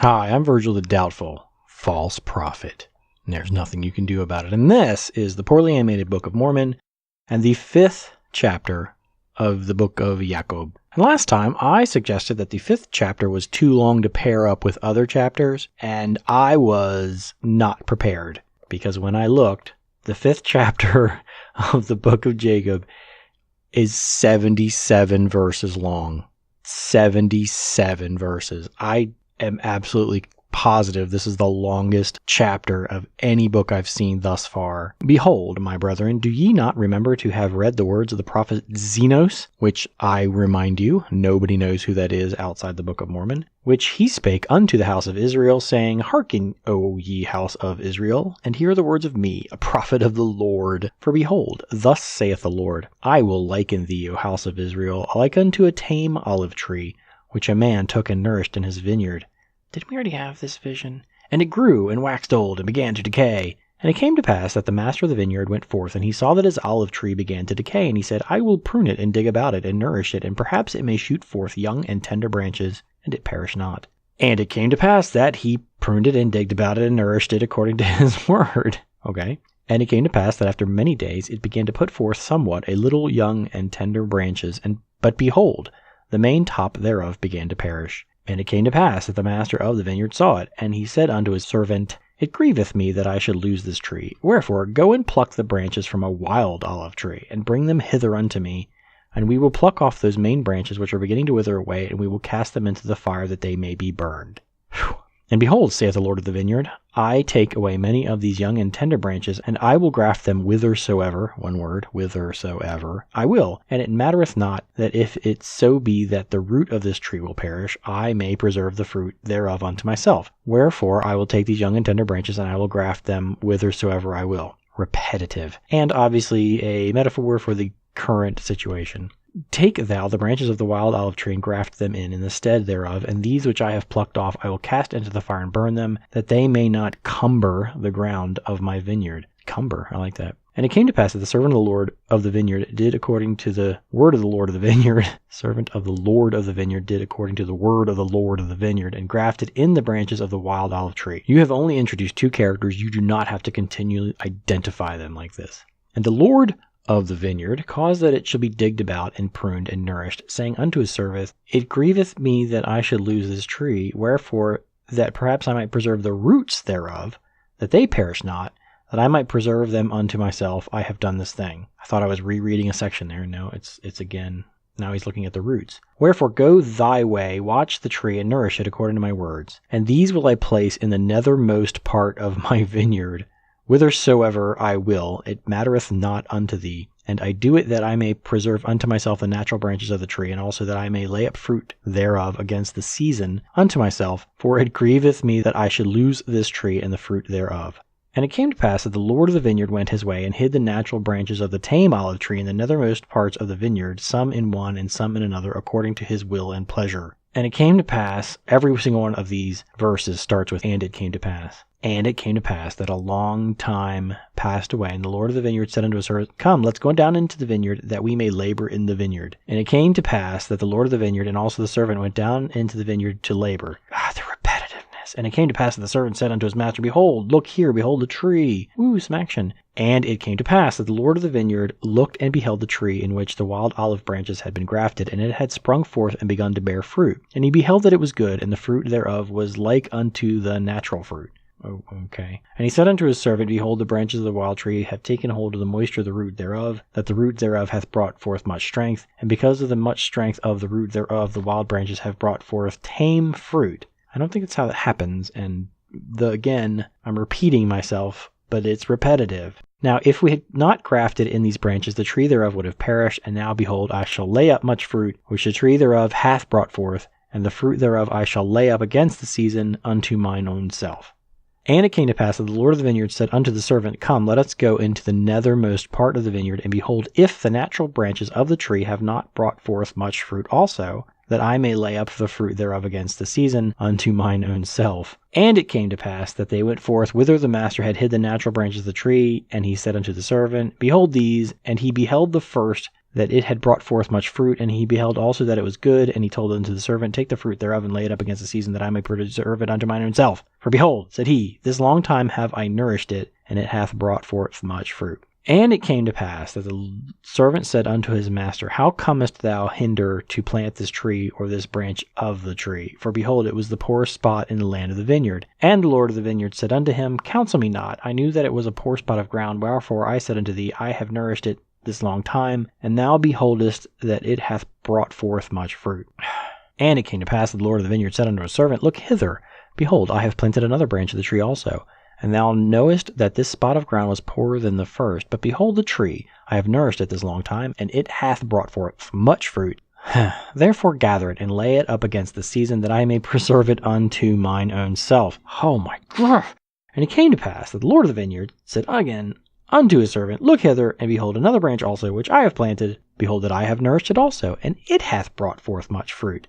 Hi, I'm Virgil the Doubtful, false prophet, and there's nothing you can do about it. And this is the poorly animated Book of Mormon and the 5th chapter of the Book of Jacob. And last time I suggested that the 5th chapter was too long to pair up with other chapters, and I was not prepared, because when I looked, the 5th chapter of the Book of Jacob is 77 verses long. 77 verses. I am absolutely positive this is the longest chapter of any book I've seen thus far. Behold, my brethren, do ye not remember to have read the words of the prophet Zenos, which I remind you, nobody knows who that is outside the Book of Mormon, which he spake unto the house of Israel, saying, Hearken, O ye house of Israel, and hear the words of me, a prophet of the Lord. For behold, thus saith the Lord, I will liken thee, O house of Israel, like unto a tame olive tree, which a man took and nourished in his vineyard. Did we already have this vision? And it grew and waxed old and began to decay. And it came to pass that the master of the vineyard went forth, and he saw that his olive tree began to decay, and he said, I will prune it and dig about it and nourish it, and perhaps it may shoot forth young and tender branches, and it perish not. And it came to pass that he pruned it and digged about it and nourished it according to his word. Okay. And it came to pass that after many days it began to put forth somewhat a little young and tender branches, but behold, the main top thereof began to perish. And it came to pass that the master of the vineyard saw it, and he said unto his servant, It grieveth me that I should lose this tree. Wherefore go and pluck the branches from a wild olive tree, and bring them hither unto me, and we will pluck off those main branches which are beginning to wither away, and we will cast them into the fire that they may be burned. Whew. And behold, saith the Lord of the vineyard, I take away many of these young and tender branches, and I will graft them whithersoever, one word, whithersoever, I will. And it mattereth not that if it so be that the root of this tree will perish, I may preserve the fruit thereof unto myself. Wherefore I will take these young and tender branches, and I will graft them whithersoever I will. Repetitive. And obviously a metaphor for the current situation. Take thou the branches of the wild olive tree, and graft them in the stead thereof, and these which I have plucked off I will cast into the fire and burn them, that they may not cumber the ground of my vineyard. Cumber, I like that. And it came to pass that the servant of the Lord of the vineyard did according to the word of the Lord of the vineyard. Servant of the Lord of the vineyard did according to the word of the Lord of the vineyard, and grafted in the branches of the wild olive tree. You have only introduced two characters. You do not have to continually identify them like this. And the Lord of the vineyard caused that it shall be digged about and pruned and nourished, saying unto his servant, It grieveth me that I should lose this tree, wherefore that perhaps I might preserve the roots thereof, that they perish not, that I might preserve them unto myself, I have done this thing. I thought I was rereading a section there. No, it's again. Now he's looking at the roots. Wherefore go thy way, watch the tree, and nourish it according to my words. And these will I place in the nethermost part of my vineyard, whithersoever I will, it mattereth not unto thee. And I do it that I may preserve unto myself the natural branches of the tree, and also that I may lay up fruit thereof against the season unto myself. For it grieveth me that I should lose this tree and the fruit thereof. And it came to pass that the Lord of the vineyard went his way, and hid the natural branches of the tame olive tree in the nethermost parts of the vineyard, some in one and some in another, according to his will and pleasure. And it came to pass, every single one of these verses starts with, and it came to pass. And it came to pass that a long time passed away, and the Lord of the vineyard said unto his servant, Come, let's go down into the vineyard, that we may labor in the vineyard. And it came to pass that the Lord of the vineyard and also the servant went down into the vineyard to labor. The repetitiveness. And it came to pass that the servant said unto his master, Behold, look here, behold the tree. Woo, some action. And it came to pass that the Lord of the vineyard looked and beheld the tree in which the wild olive branches had been grafted, and it had sprung forth and begun to bear fruit. And he beheld that it was good, and the fruit thereof was like unto the natural fruit. Oh, okay. And he said unto his servant, Behold, the branches of the wild tree have taken hold of the moisture of the root thereof, that the root thereof hath brought forth much strength. And because of the much strength of the root thereof, the wild branches have brought forth tame fruit. I don't think that's how that happens. And again, I'm repeating myself, but it's repetitive. Now, if we had not grafted in these branches, the tree thereof would have perished. And now, behold, I shall lay up much fruit, which the tree thereof hath brought forth, and the fruit thereof I shall lay up against the season unto mine own self. And it came to pass that the Lord of the vineyard said unto the servant, Come, let us go into the nethermost part of the vineyard, and behold, if the natural branches of the tree have not brought forth much fruit also, that I may lay up the fruit thereof against the season unto mine own self. And it came to pass that they went forth whither the master had hid the natural branches of the tree, and he said unto the servant, Behold these, and he beheld the first that it had brought forth much fruit, and he beheld also that it was good, and he told unto the servant, Take the fruit thereof, and lay it up against the season, that I may preserve it unto mine own self. For behold, said he, this long time have I nourished it, and it hath brought forth much fruit. And it came to pass that the servant said unto his master, How comest thou hinder to plant this tree, or this branch of the tree? For behold, it was the poorest spot in the land of the vineyard. And the Lord of the vineyard said unto him, Counsel me not. I knew that it was a poor spot of ground, wherefore I said unto thee, I have nourished it this long time, and thou beholdest that it hath brought forth much fruit. And it came to pass that the Lord of the vineyard said unto his servant, Look hither. Behold, I have planted another branch of the tree also. And thou knowest that this spot of ground was poorer than the first. But behold the tree, I have nourished it this long time, and it hath brought forth much fruit. Therefore gather it, and lay it up against the season, that I may preserve it unto mine own self. Oh my God! And it came to pass that the Lord of the vineyard said again unto his servant, Look hither, and behold another branch also, which I have planted. Behold that I have nourished it also, and it hath brought forth much fruit.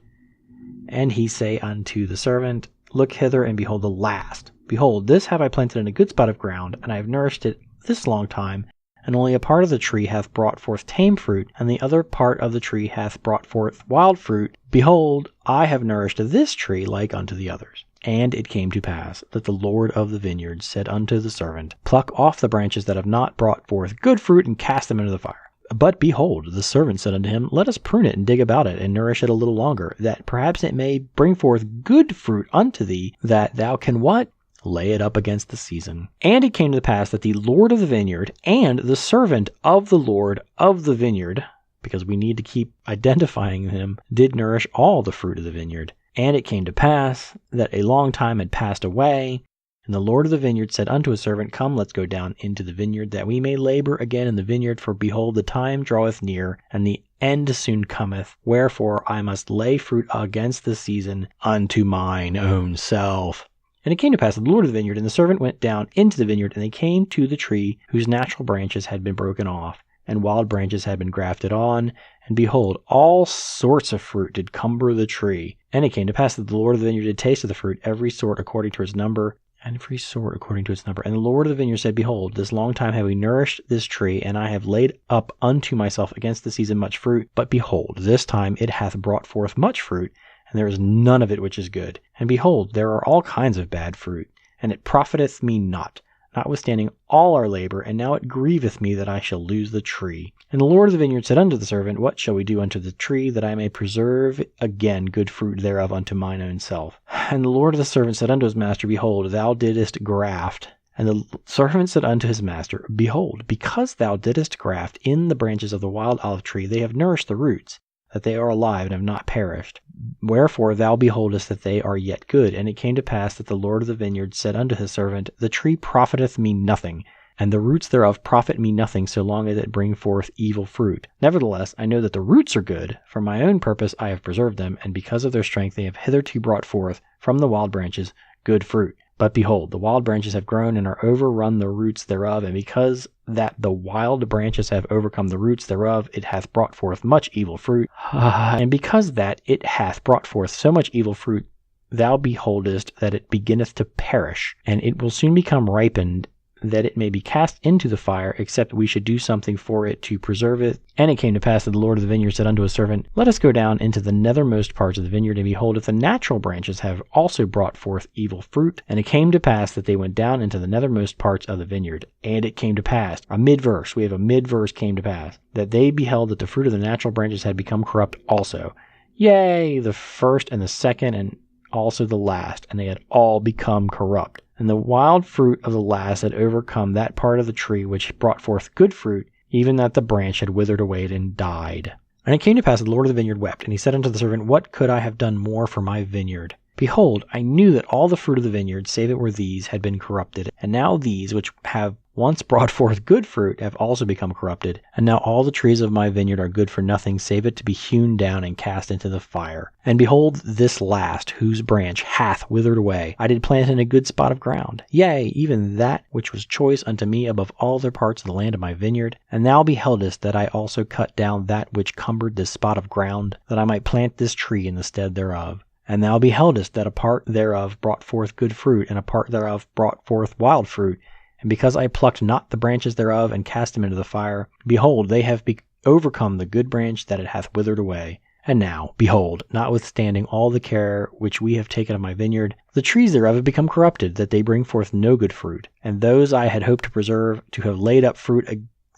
And he say unto the servant, Look hither, and behold the last. Behold, this have I planted in a good spot of ground, and I have nourished it this long time, and only a part of the tree hath brought forth tame fruit, and the other part of the tree hath brought forth wild fruit. Behold, I have nourished this tree like unto the others. And it came to pass that the Lord of the vineyard said unto the servant, Pluck off the branches that have not brought forth good fruit, and cast them into the fire. But behold, the servant said unto him, Let us prune it, and dig about it, and nourish it a little longer, that perhaps it may bring forth good fruit unto thee, that thou can what? Lay it up against the season. And it came to pass that the Lord of the vineyard and the servant of the Lord of the vineyard, because we need to keep identifying him, did nourish all the fruit of the vineyard. And it came to pass that a long time had passed away, and the Lord of the vineyard said unto his servant, Come, let's go down into the vineyard, that we may labor again in the vineyard, for behold, the time draweth near, and the end soon cometh. Wherefore I must lay fruit against the season unto mine own self. And it came to pass that the Lord of the vineyard and the servant went down into the vineyard, and they came to the tree whose natural branches had been broken off, and wild branches had been grafted on. And behold, all sorts of fruit did cumber the tree. And it came to pass that the Lord of the vineyard did taste of the fruit, every sort according to its number, and every sort according to its number. And the Lord of the vineyard said, Behold, this long time have we nourished this tree, and I have laid up unto myself against the season much fruit. But behold, this time it hath brought forth much fruit, and there is none of it which is good. And behold, there are all kinds of bad fruit, and it profiteth me not, notwithstanding all our labor, and now it grieveth me that I shall lose the tree. And the Lord of the vineyard said unto the servant, What shall we do unto the tree, that I may preserve again good fruit thereof unto mine own self? And the Lord of the servant said unto his master, Behold, thou didst graft. And the servant said unto his master, Behold, because thou didst graft in the branches of the wild olive tree, they have nourished the roots, that they are alive and have not perished. Wherefore thou beholdest that they are yet good. And it came to pass that the Lord of the vineyard said unto his servant, The tree profiteth me nothing, and the roots thereof profit me nothing, so long as it bring forth evil fruit. Nevertheless, I know that the roots are good. For my own purpose I have preserved them, and because of their strength they have hitherto brought forth from the wild branches good fruit. But behold, the wild branches have grown and are overrun the roots thereof, and because that the wild branches have overcome the roots thereof, it hath brought forth much evil fruit. And because that it hath brought forth so much evil fruit, thou beholdest that it beginneth to perish, and it will soon become ripened, that it may be cast into the fire, except we should do something for it to preserve it. And it came to pass that the Lord of the vineyard said unto his servant, Let us go down into the nethermost parts of the vineyard, and behold, if the natural branches have also brought forth evil fruit. And it came to pass that they went down into the nethermost parts of the vineyard. And it came to pass, we have a mid-verse came to pass, that they beheld that the fruit of the natural branches had become corrupt also. Yea, the first and the second, and also the last, and they had all become corrupt. And the wild fruit of the last had overcome that part of the tree which brought forth good fruit, even that the branch had withered away and died. And it came to pass that the Lord of the vineyard wept, and he said unto the servant, What could I have done more for my vineyard? Behold, I knew that all the fruit of the vineyard, save it were these, had been corrupted. And now these, which have once brought forth good fruit, have also become corrupted. And now all the trees of my vineyard are good for nothing, save it to be hewn down and cast into the fire. And behold, this last, whose branch hath withered away, I did plant in a good spot of ground. Yea, even that which was choice unto me above all other parts of the land of my vineyard. And thou beheldest that I also cut down that which cumbered this spot of ground, that I might plant this tree in the stead thereof. And thou beheldest that a part thereof brought forth good fruit, and a part thereof brought forth wild fruit. And because I plucked not the branches thereof, and cast them into the fire, behold, they have overcome the good branch that it hath withered away. And now, behold, notwithstanding all the care which we have taken of my vineyard, the trees thereof have become corrupted, that they bring forth no good fruit. And those I had hoped to preserve, to have laid up fruit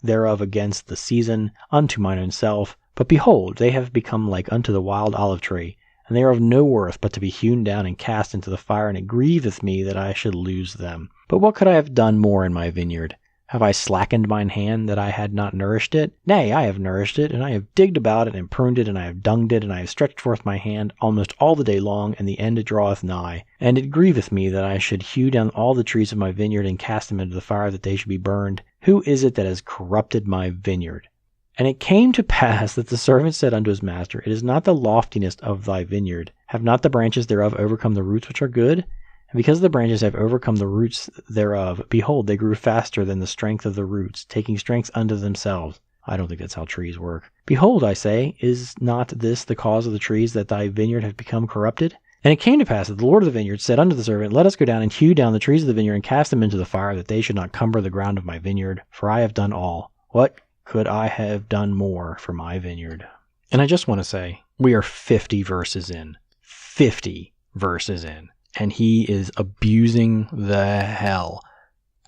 thereof against the season, unto mine own self. But behold, they have become like unto the wild olive tree, and they are of no worth but to be hewn down and cast into the fire, and it grieveth me that I should lose them. But what could I have done more in my vineyard? Have I slackened mine hand that I had not nourished it? Nay, I have nourished it, and I have digged about it, and pruned it, and I have dunged it, and I have stretched forth my hand almost all the day long, and the end draweth nigh. And it grieveth me that I should hew down all the trees of my vineyard, and cast them into the fire, that they should be burned. Who is it that has corrupted my vineyard? And it came to pass that the servant said unto his master, It is not the loftiness of thy vineyard. Have not the branches thereof overcome the roots which are good? And because the branches have overcome the roots thereof, behold, they grew faster than the strength of the roots, taking strength unto themselves. I don't think that's how trees work. Behold, I say, is not this the cause of the trees, that thy vineyard hath become corrupted? And it came to pass that the Lord of the vineyard said unto the servant, Let us go down and hew down the trees of the vineyard, and cast them into the fire, that they should not cumber the ground of my vineyard. For I have done all. What could I have done more for my vineyard? And I just want to say, we are 50 verses in. 50 verses in. And he is abusing the hell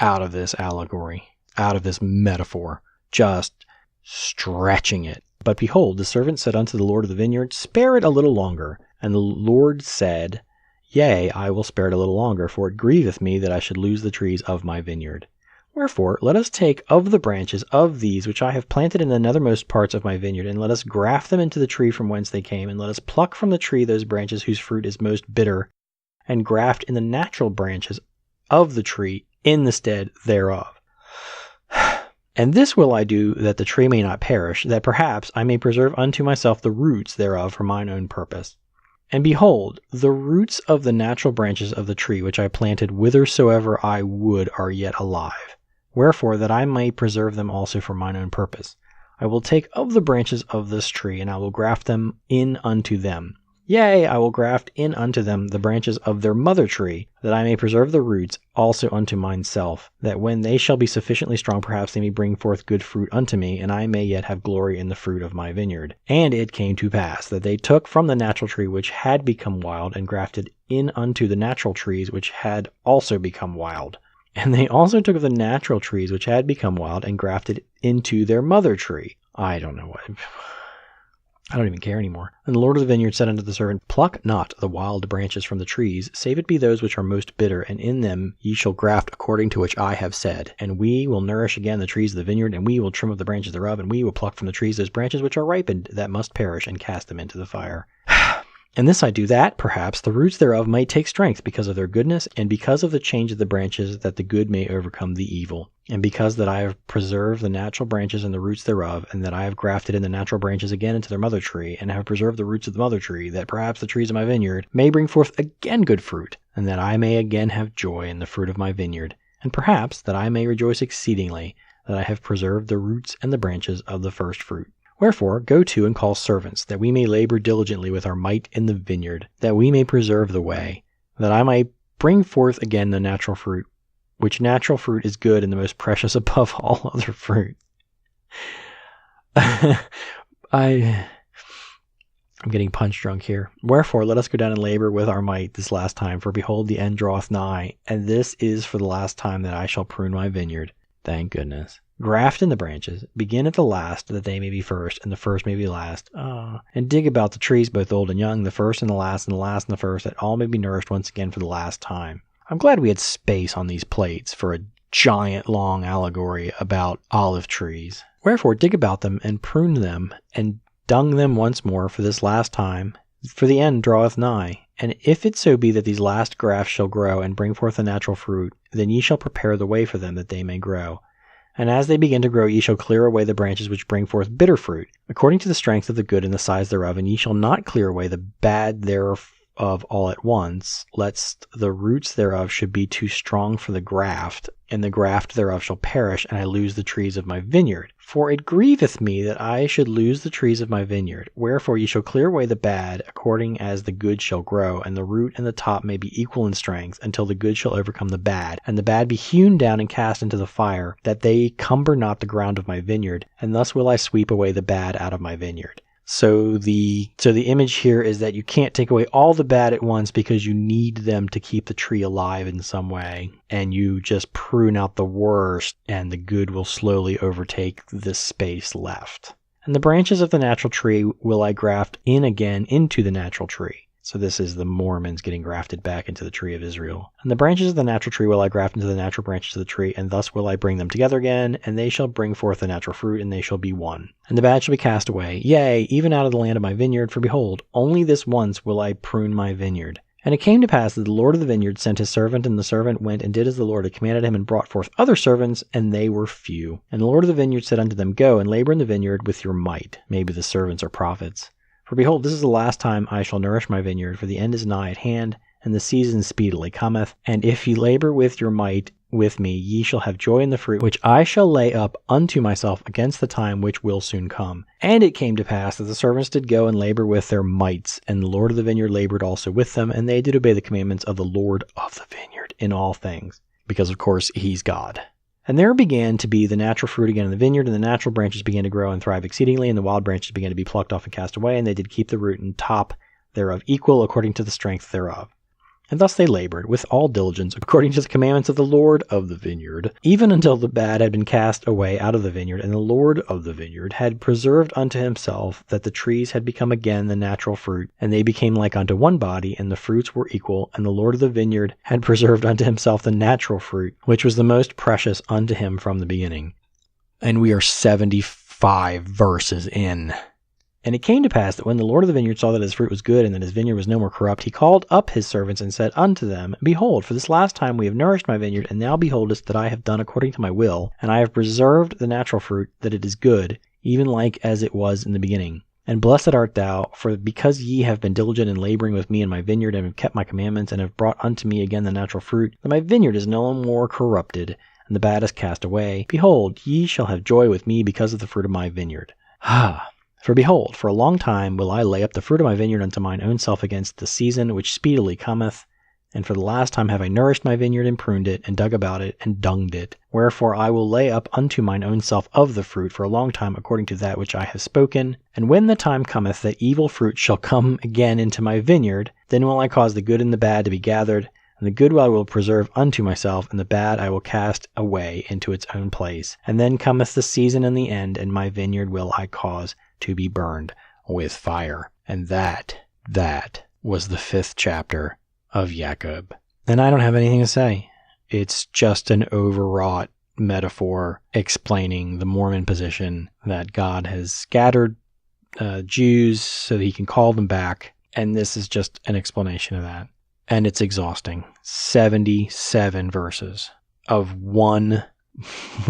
out of this allegory, out of this metaphor, just stretching it. But behold, the servant said unto the Lord of the vineyard, Spare it a little longer. And the Lord said, Yea, I will spare it a little longer, for it grieveth me that I should lose the trees of my vineyard. Wherefore, let us take of the branches of these which I have planted in the nethermost parts of my vineyard, and let us graft them into the tree from whence they came, and let us pluck from the tree those branches whose fruit is most bitter, and graft in the natural branches of the tree in the stead thereof. And this will I do, that the tree may not perish, that perhaps I may preserve unto myself the roots thereof for mine own purpose. And behold, the roots of the natural branches of the tree which I planted whithersoever I would are yet alive. Wherefore, that I may preserve them also for mine own purpose, I will take of the branches of this tree, and I will graft them in unto them. Yea, I will graft in unto them the branches of their mother tree, that I may preserve the roots also unto myself, that when they shall be sufficiently strong, perhaps they may bring forth good fruit unto me, and I may yet have glory in the fruit of my vineyard. And it came to pass that they took from the natural tree which had become wild, and grafted in unto the natural trees which had also become wild. And they also took of the natural trees which had become wild, and grafted into their mother tree. I don't know what... I don't even care anymore. And the Lord of the vineyard said unto the servant, Pluck not the wild branches from the trees, save it be those which are most bitter, and in them ye shall graft according to which I have said. And we will nourish again the trees of the vineyard, and we will trim up the branches thereof, and we will pluck from the trees those branches which are ripened, that must perish, and cast them into the fire. And this I do that, perhaps, the roots thereof might take strength because of their goodness, and because of the change of the branches, that the good may overcome the evil. And because that I have preserved the natural branches and the roots thereof, and that I have grafted in the natural branches again into their mother tree, and have preserved the roots of the mother tree, that perhaps the trees of my vineyard may bring forth again good fruit, and that I may again have joy in the fruit of my vineyard, and perhaps that I may rejoice exceedingly, that I have preserved the roots and the branches of the first fruit. Wherefore, go to and call servants, that we may labor diligently with our might in the vineyard, that we may preserve the way, that I may bring forth again the natural fruit, which natural fruit is good and the most precious above all other fruit. I'm getting punch drunk here. Wherefore, let us go down and labor with our might this last time, for behold, the end draweth nigh, and this is for the last time that I shall prune my vineyard. Thank goodness. Graft in the branches, begin at the last, that they may be first, and the first may be last. And dig about the trees, both old and young, the first and the last, and the last and the first, that all may be nourished once again for the last time. I'm glad we had space on these plates for a giant long allegory about olive trees. Wherefore, dig about them, and prune them, and dung them once more for this last time, for the end draweth nigh. And if it so be that these last grafts shall grow, and bring forth the natural fruit, then ye shall prepare the way for them, that they may grow. And as they begin to grow, ye shall clear away the branches which bring forth bitter fruit, according to the strength of the good and the size thereof, and ye shall not clear away the bad of all at once, lest the roots thereof should be too strong for the graft, and the graft thereof shall perish, and I lose the trees of my vineyard. For it grieveth me that I should lose the trees of my vineyard. Wherefore ye shall clear away the bad, according as the good shall grow, and the root and the top may be equal in strength, until the good shall overcome the bad, and the bad be hewn down and cast into the fire, that they cumber not the ground of my vineyard, and thus will I sweep away the bad out of my vineyard. So the image here is that you can't take away all the bad at once because you need them to keep the tree alive in some way, and you just prune out the worst, and the good will slowly overtake the space left. And the branches of the natural tree will I graft in again into the natural tree. So this is the Mormons getting grafted back into the tree of Israel. And the branches of the natural tree will I graft into the natural branches of the tree, and thus will I bring them together again, and they shall bring forth the natural fruit, and they shall be one. And the bad shall be cast away, yea, even out of the land of my vineyard, for behold, only this once will I prune my vineyard. And it came to pass that the Lord of the vineyard sent his servant, and the servant went and did as the Lord had commanded him, and brought forth other servants, and they were few. And the Lord of the vineyard said unto them, Go and labor in the vineyard with your might. Maybe the servants are prophets. For behold, this is the last time I shall nourish my vineyard, for the end is nigh at hand, and the season speedily cometh. And if ye labor with your might with me, ye shall have joy in the fruit, which I shall lay up unto myself against the time which will soon come. And it came to pass that the servants did go and labor with their mights, and the Lord of the vineyard labored also with them, and they did obey the commandments of the Lord of the vineyard in all things, because of course he's God. And there began to be the natural fruit again in the vineyard, and the natural branches began to grow and thrive exceedingly, and the wild branches began to be plucked off and cast away, and they did keep the root and top thereof equal according to the strength thereof. And thus they labored with all diligence according to the commandments of the Lord of the vineyard, even until the bad had been cast away out of the vineyard, and the Lord of the vineyard had preserved unto himself that the trees had become again the natural fruit, and they became like unto one body, and the fruits were equal, and the Lord of the vineyard had preserved unto himself the natural fruit, which was the most precious unto him from the beginning. And we are 75 verses in. And it came to pass that when the Lord of the vineyard saw that his fruit was good, and that his vineyard was no more corrupt, he called up his servants and said unto them, Behold, for this last time we have nourished my vineyard, and now beholdest that I have done according to my will, and I have preserved the natural fruit, that it is good, even like as it was in the beginning. And blessed art thou, for because ye have been diligent in laboring with me in my vineyard, and have kept my commandments, and have brought unto me again the natural fruit, that my vineyard is no more corrupted, and the bad is cast away. Behold, ye shall have joy with me because of the fruit of my vineyard. For behold, for a long time will I lay up the fruit of my vineyard unto mine own self against the season which speedily cometh. And for the last time have I nourished my vineyard, and pruned it, and dug about it, and dunged it. Wherefore I will lay up unto mine own self of the fruit for a long time, according to that which I have spoken. And when the time cometh that evil fruit shall come again into my vineyard, then will I cause the good and the bad to be gathered, and the good I will preserve unto myself, and the bad I will cast away into its own place. And then cometh the season and the end, and my vineyard will I cause to be burned with fire. And that was the 5th chapter of Jacob. And I don't have anything to say. It's just an overwrought metaphor explaining the Mormon position that God has scattered Jews so that he can call them back. And this is just an explanation of that. And it's exhausting. 77 verses of one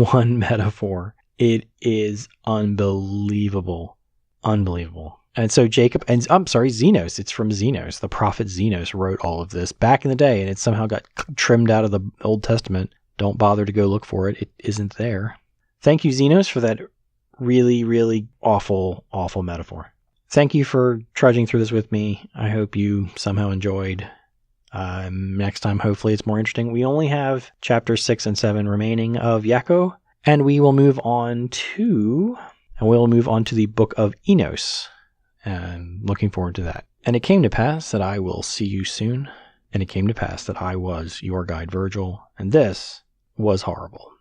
metaphor. It is unbelievable. Unbelievable. And so Zenos, it's from Zenos. The prophet Zenos wrote all of this back in the day, and it somehow got trimmed out of the Old Testament. Don't bother to go look for it. It isn't there. Thank you, Zenos, for that really, really awful, awful metaphor. Thank you for trudging through this with me. I hope you somehow enjoyed. Next time, hopefully it's more interesting. We only have chapters 6 and 7 remaining of Jaco, and we'll move on to the book of Enos. And looking forward to that. And it came to pass that I will see you soon. And it came to pass that I was your guide, Virgil. And this was horrible.